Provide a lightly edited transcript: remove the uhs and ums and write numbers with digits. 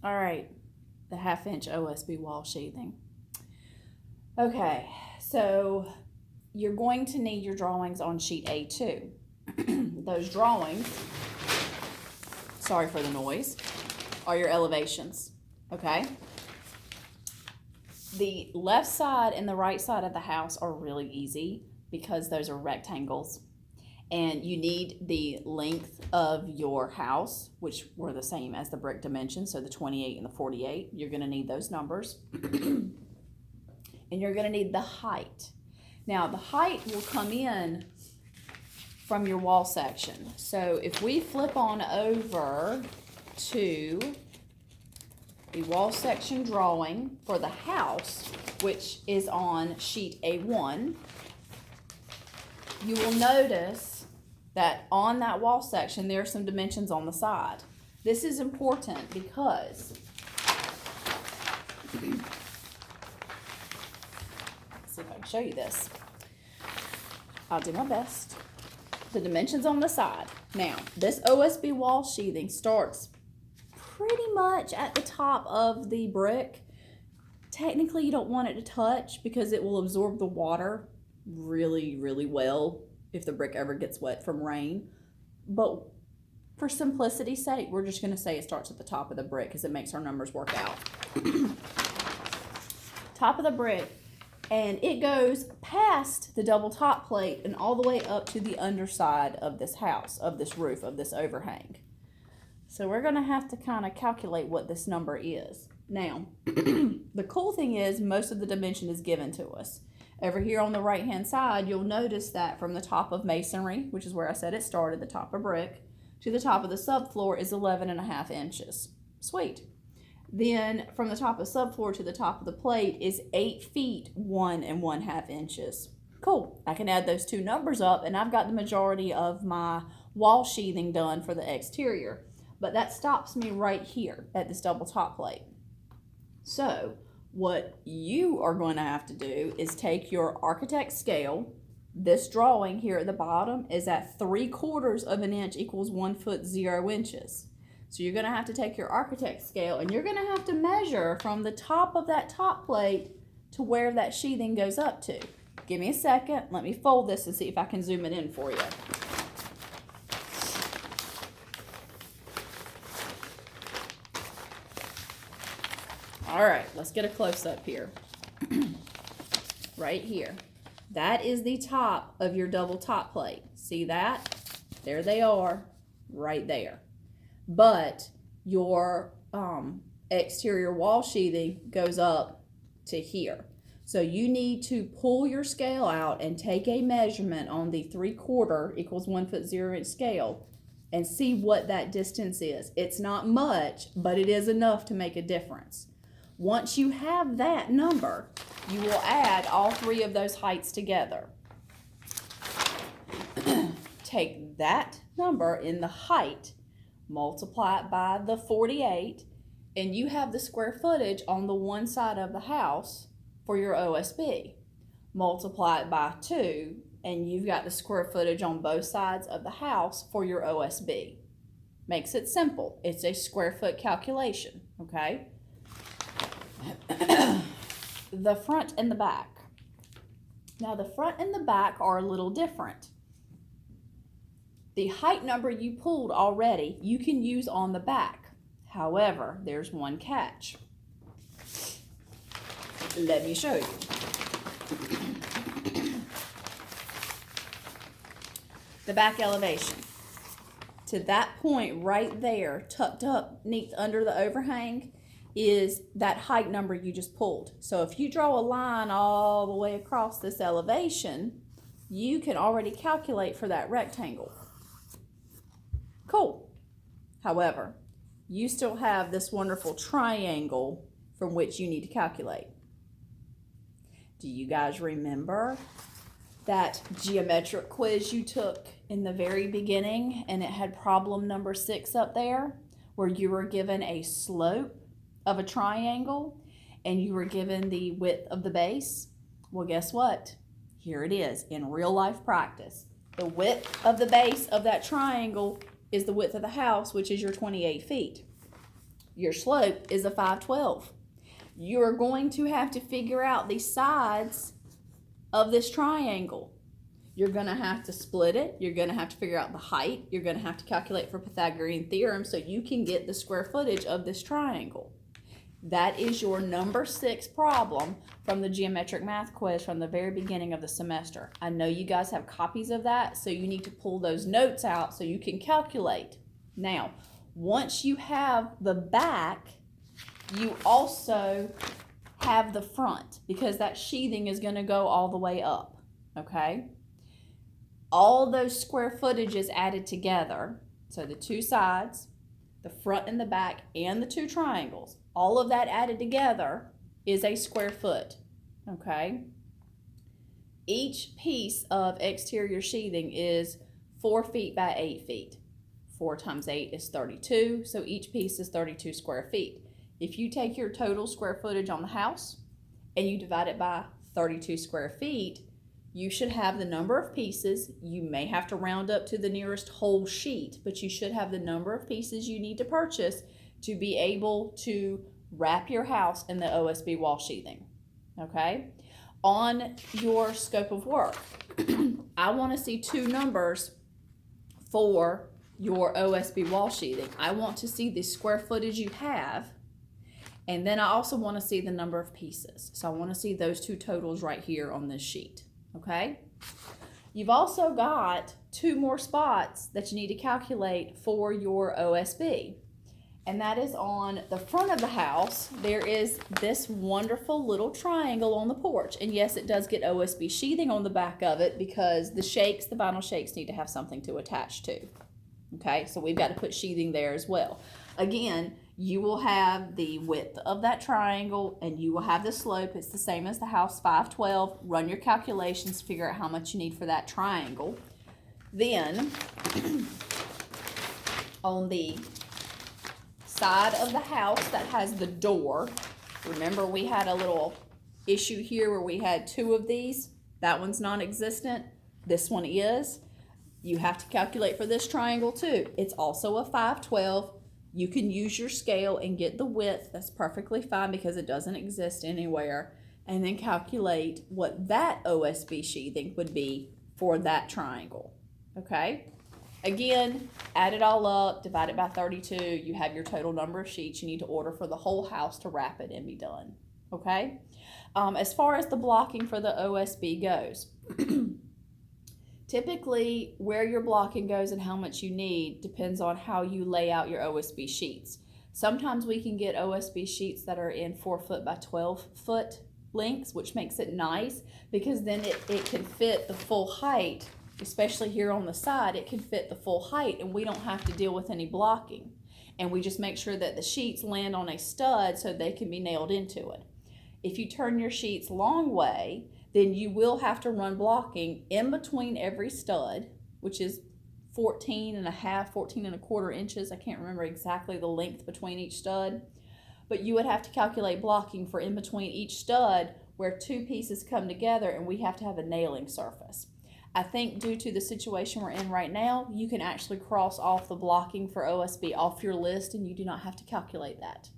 All right, the 1/2 inch OSB wall sheathing. Okay, so you're going to need your drawings on sheet A2. Those drawings, sorry for the noise, are your elevations, okay? The left side and the right side of the house are really easy because those are rectangles. And you need the length of your house, which were the same as the brick dimensions, so the 28 and the 48. You're going to need those numbers. And you're going to need the height. Now, the height will come in from your wall section. So if we flip on over to the wall section drawing for the house, which is on sheet A1, you will notice that on that wall section there are some dimensions on the side. This is important because let's see if I can show you this. I'll do my best. The dimensions on the side. Now, this OSB wall sheathing starts pretty much at the top of the brick. Technically, you don't want it to touch because it will absorb the water really, really well if the brick ever gets wet from rain. But for simplicity's sake, we're just going to say it starts at the top of the brick because it makes our numbers work out. Top of the brick, and it goes past the double top plate and all the way up to the underside of this house, of this roof, of this overhang. So we're going to have to kind of calculate what this number is. Now, the cool thing is most of the dimension is given to us. Over here on the right hand side, you'll notice that from the top of masonry, which is where I said it started, the top of brick, to the top of the subfloor is 11.5 inches. Sweet. Then from the top of subfloor to the top of the plate is 8 feet 1 1/2 inches. Cool. I can add those two numbers up and I've got the majority of my wall sheathing done for the exterior. But that stops me right here at this double top plate. So what you are going to have to do is take your architect scale. This drawing here at the bottom is at 3/4 of an inch equals 1 foot 0 inches. So you're going to have to take your architect scale and you're going to have to measure from the top of that top plate to where that sheathing goes up to. Give me a second. Let me fold this and see if I can zoom it in for you. All right, let's get a close-up here. Right here. That is the top of your double top plate. See that? There they are, right there. But your exterior wall sheathing goes up to here. So you need to pull your scale out and take a measurement on the 3/4 equals 1 foot 0 inch scale and see what that distance is. It's not much, but it is enough to make a difference. Once you have that number, you will add all three of those heights together. Take that number in the height, multiply it by the 48, and you have the square footage on the one side of the house for your OSB. Multiply it by 2, and you've got the square footage on both sides of the house for your OSB. Makes it simple. It's a square foot calculation, okay? The front and the back. Now the front and the back are a little different. The height number you pulled already, you can use on the back. However, there's one catch. Let me show you. The back elevation. To that point right there, tucked up neat under the overhang, is that height number you just pulled. So if you draw a line all the way across this elevation, you can already calculate for that rectangle. Cool. However, you still have this wonderful triangle from which you need to calculate. Do you guys remember that geometric quiz you took in the very beginning and it had problem number 6 up there where you were given a slope of a triangle and you were given the width of the base? Well, guess what? Here it is in real life practice. The width of the base of that triangle is the width of the house, which is your 28 feet. Your slope is a 512. You're going to have to figure out the sides of this triangle. You're going to have to split it. You're going to have to figure out the height. You're going to have to calculate for Pythagorean theorem so you can get the square footage of this triangle. That is your number 6 problem from the geometric math quiz from the very beginning of the semester. I know you guys have copies of that, so you need to pull those notes out so you can calculate. Now, once you have the back, you also have the front because that sheathing is going to go all the way up, okay? All those square footages added together, so the two sides, the front and the back, and the two triangles, all of that added together is a square foot, okay? Each piece of exterior sheathing is 4 feet by 8 feet. 4 times 8 is 32, so each piece is 32 square feet. If you take your total square footage on the house and you divide it by 32 square feet, you should have the number of pieces. You may have to round up to the nearest whole sheet, but you should have the number of pieces you need to purchase to be able to wrap your house in the OSB wall sheathing, okay? On your scope of work, I want to see 2 numbers for your OSB wall sheathing. I want to see the square footage you have, and then I also want to see the number of pieces. So I want to see those 2 totals right here on this sheet, okay? You've also got 2 more spots that you need to calculate for your OSB. And that is on the front of the house. There is this wonderful little triangle on the porch. And yes, it does get OSB sheathing on the back of it because the shakes, the vinyl shakes, need to have something to attach to. Okay, so we've got to put sheathing there as well. Again, you will have the width of that triangle and you will have the slope. It's the same as the house, 512. Run your calculations, figure out how much you need for that triangle. Then, on the side of the house that has the door, remember we had a little issue here where we had 2 of these. That one's non-existent. This one is. You have to calculate for this triangle too. It's also a 512. You can use your scale and get the width. That's perfectly fine because it doesn't exist anywhere. And then calculate what that OSB sheathing would be for that triangle. Okay? Again, add it all up, divide it by 32. You have your total number of sheets you need to order for the whole house to wrap it and be done. Okay? As far as the blocking for the OSB goes, typically where your blocking goes and how much you need depends on how you lay out your OSB sheets. Sometimes we can get OSB sheets that are in 4 foot by 12 foot lengths, which makes it nice because then it can fit the full height. Especially here on the side, it can fit the full height and we don't have to deal with any blocking. And we just make sure that the sheets land on a stud so they can be nailed into it. If you turn your sheets long way, then you will have to run blocking in between every stud, which is 14 and a quarter inches. I can't remember exactly the length between each stud, but you would have to calculate blocking for in between each stud where 2 pieces come together and we have to have a nailing surface. I think due to the situation we're in right now, you can actually cross off the blocking for OSB off your list and you do not have to calculate that.